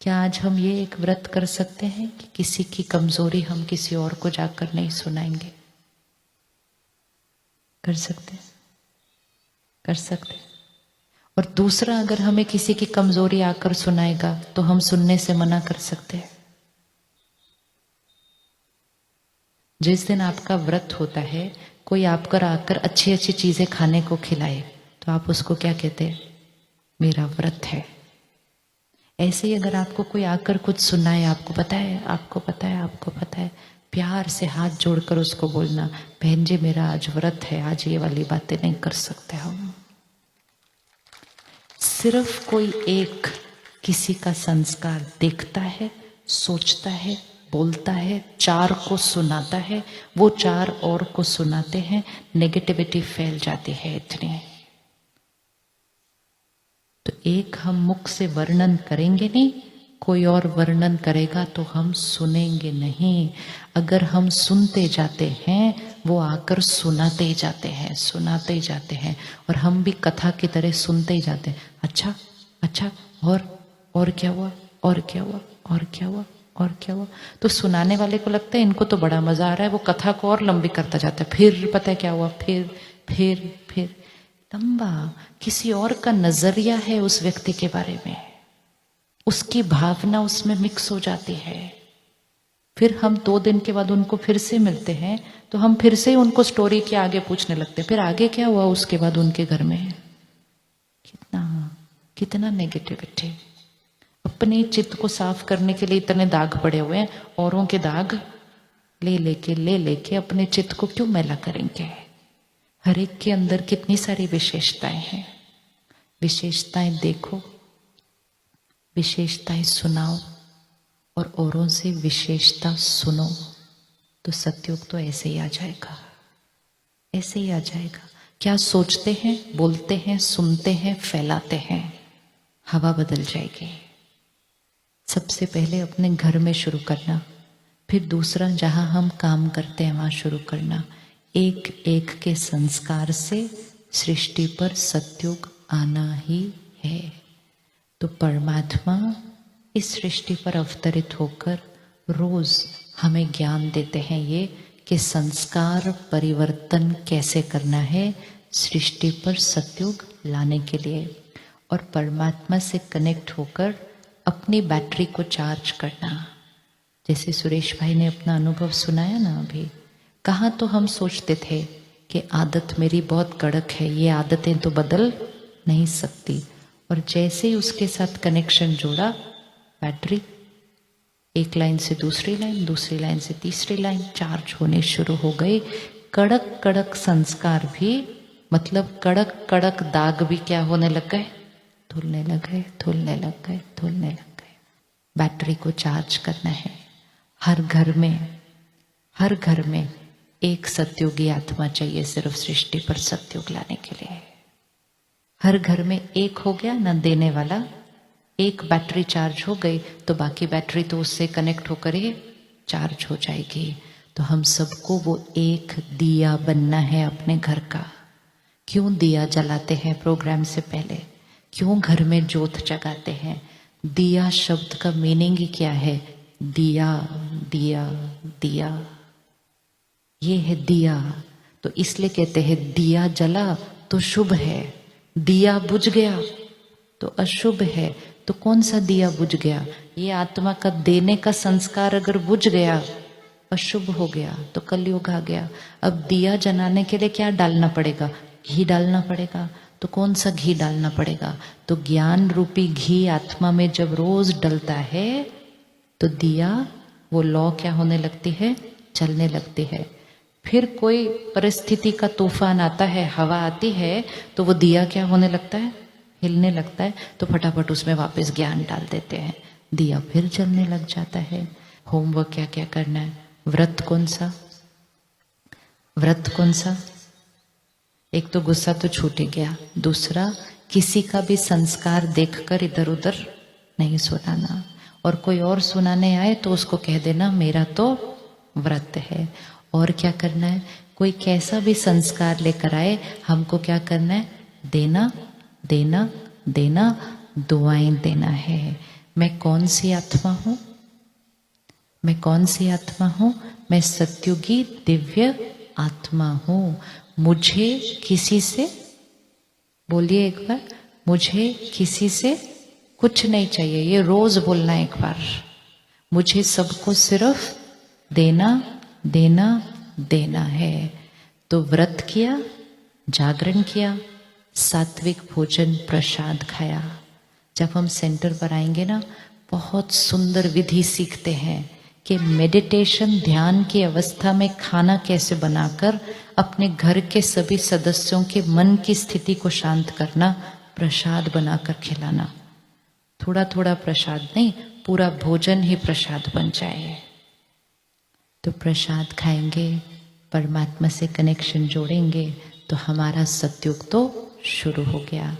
क्या आज हम ये एक व्रत कर सकते हैं कि किसी की कमजोरी हम किसी और को जाकर नहीं सुनाएंगे? कर सकते हैं, कर सकते हैं। और दूसरा, अगर हमें किसी की कमजोरी आकर सुनाएगा तो हम सुनने से मना कर सकते हैं। जिस दिन आपका व्रत होता है, कोई आपकर आकर अच्छी अच्छी चीजें खाने को खिलाए तो आप उसको क्या कहते हैं? मेरा व्रत है। ऐसे ही अगर आपको कोई आकर कुछ सुनाए, आपको पता है, आपको पता है, आपको पता है, प्यार से हाथ जोड़कर उसको बोलना, बहन जी मेरा आज व्रत है, आज ये वाली बातें नहीं कर सकते हम। सिर्फ कोई एक किसी का संस्कार देखता है, सोचता है, बोलता है, चार को सुनाता है, वो चार और को सुनाते हैं, नेगेटिविटी फैल जाती है इतनी। तो एक हम मुख से वर्णन करेंगे नहीं, कोई और वर्णन करेगा तो हम सुनेंगे नहीं। अगर हम सुनते जाते हैं, वो आकर सुनाते ही जाते हैं, सुनाते ही जाते हैं, और हम भी कथा की तरह सुनते ही जाते हैं। अच्छा अच्छा, और क्या हुआ, और क्या हुआ, और क्या हुआ, और क्या हुआ। तो सुनाने वाले को लगता है इनको तो बड़ा मजा आ रहा है, वो कथा को और लंबी करता जाता है। फिर पता है क्या हुआ, फिर लंबा। किसी और का नजरिया है उस व्यक्ति के बारे में, उसकी भावना उसमें मिक्स हो जाती है। फिर हम 2 दिन के बाद उनको फिर से मिलते हैं तो हम फिर से उनको स्टोरी के आगे पूछने लगते हैं, फिर आगे क्या हुआ उसके बाद उनके घर में। कितना कितना नेगेटिविटी। अपने चित्त को साफ करने के लिए इतने दाग पड़े हुए हैं, औरों के दाग ले लेके अपने चित्त को क्यों मैला करेंगे? हर एक के अंदर कितनी सारी विशेषताएं हैं। विशेषताएं देखो, विशेषताएं सुनाओ, और औरों से विशेषता सुनो, तो सतयुग तो ऐसे ही आ जाएगा, ऐसे ही आ जाएगा। क्या सोचते हैं, बोलते हैं, सुनते हैं, फैलाते हैं, हवा बदल जाएगी। सबसे पहले अपने घर में शुरू करना, फिर दूसरा जहां हम काम करते हैं वहां शुरू करना। एक एक के संस्कार से सृष्टि पर सतयुग आना ही है। तो परमात्मा इस सृष्टि पर अवतरित होकर रोज हमें ज्ञान देते हैं ये कि संस्कार परिवर्तन कैसे करना है सृष्टि पर सतयुग लाने के लिए, और परमात्मा से कनेक्ट होकर अपनी बैटरी को चार्ज करना। जैसे सुरेश भाई ने अपना अनुभव सुनाया ना अभी, कहाँ तो हम सोचते थे कि आदत मेरी बहुत कड़क है, ये आदतें तो बदल नहीं सकती, और जैसे ही उसके साथ कनेक्शन जोड़ा, बैटरी एक लाइन से दूसरी लाइन, दूसरी लाइन से तीसरी लाइन चार्ज होने शुरू हो गई। कड़क कड़क संस्कार भी, मतलब कड़क कड़क दाग भी क्या होने लग गए? धुलने लग गए, धुलने लग गए, धुलने लग गए। बैटरी को चार्ज करना है। हर घर में एक सतयुगी आत्मा चाहिए सिर्फ सृष्टि पर सतयुग लाने के लिए। हर घर में एक हो गया ना देने वाला, एक बैटरी चार्ज हो गई तो बाकी बैटरी तो उससे कनेक्ट होकर ही चार्ज हो जाएगी। तो हम सबको वो एक दिया बनना है अपने घर का। क्यों दिया जलाते हैं प्रोग्राम से पहले? क्यों घर में ज्योत जगाते हैं? दिया शब्द का मीनिंग ही क्या है? दिया दिया दिया, ये है दिया। तो इसलिए कहते हैं दिया जला तो शुभ है, दिया बुझ गया तो अशुभ है। तो कौन सा दिया बुझ गया? ये आत्मा का देने का संस्कार अगर बुझ गया, अशुभ हो गया, तो कलयुग आ गया। अब दिया जलाने के लिए क्या डालना पड़ेगा? घी डालना पड़ेगा। तो कौन सा घी डालना पड़ेगा? तो ज्ञान रूपी घी आत्मा में जब रोज डलता है तो दिया वो लौ क्या होने लगती है? चलने लगती है। फिर कोई परिस्थिति का तूफान आता है, हवा आती है, तो वो दिया क्या होने लगता है? हिलने लगता है। तो फटाफट उसमें वापस ज्ञान डाल देते हैं, दिया फिर जलने लग जाता है। होमवर्क क्या क्या करना है? व्रत कौन सा? व्रत कौन सा? एक तो गुस्सा तो छूट ही गया, दूसरा किसी का भी संस्कार देखकर इधर उधर नहीं सुनाना, और कोई और सुनाने आए तो उसको कह देना मेरा तो व्रत है। और क्या करना है? कोई कैसा भी संस्कार लेकर आए, हमको क्या करना है? देना देना देना, दुआएं देना है। मैं कौन सी आत्मा हूं? मैं कौन सी आत्मा हूं? मैं सत्युगी दिव्य आत्मा हूं। मुझे किसी से, बोलिए एक बार, मुझे किसी से कुछ नहीं चाहिए। ये रोज बोलना एक बार। मुझे सबको सिर्फ देना देना देना है। तो व्रत किया, जागरण किया, सात्विक भोजन प्रसाद खाया। जब हम सेंटर पर आएंगे ना, बहुत सुंदर विधि सीखते हैं कि मेडिटेशन ध्यान की अवस्था में खाना कैसे बनाकर अपने घर के सभी सदस्यों के मन की स्थिति को शांत करना, प्रसाद बनाकर खिलाना। थोड़ा थोड़ा प्रसाद नहीं, पूरा भोजन ही प्रसाद बन जाए। तो प्रसाद खाएंगे, परमात्मा से कनेक्शन जोड़ेंगे, तो हमारा सत्युग तो शुरू हो गया।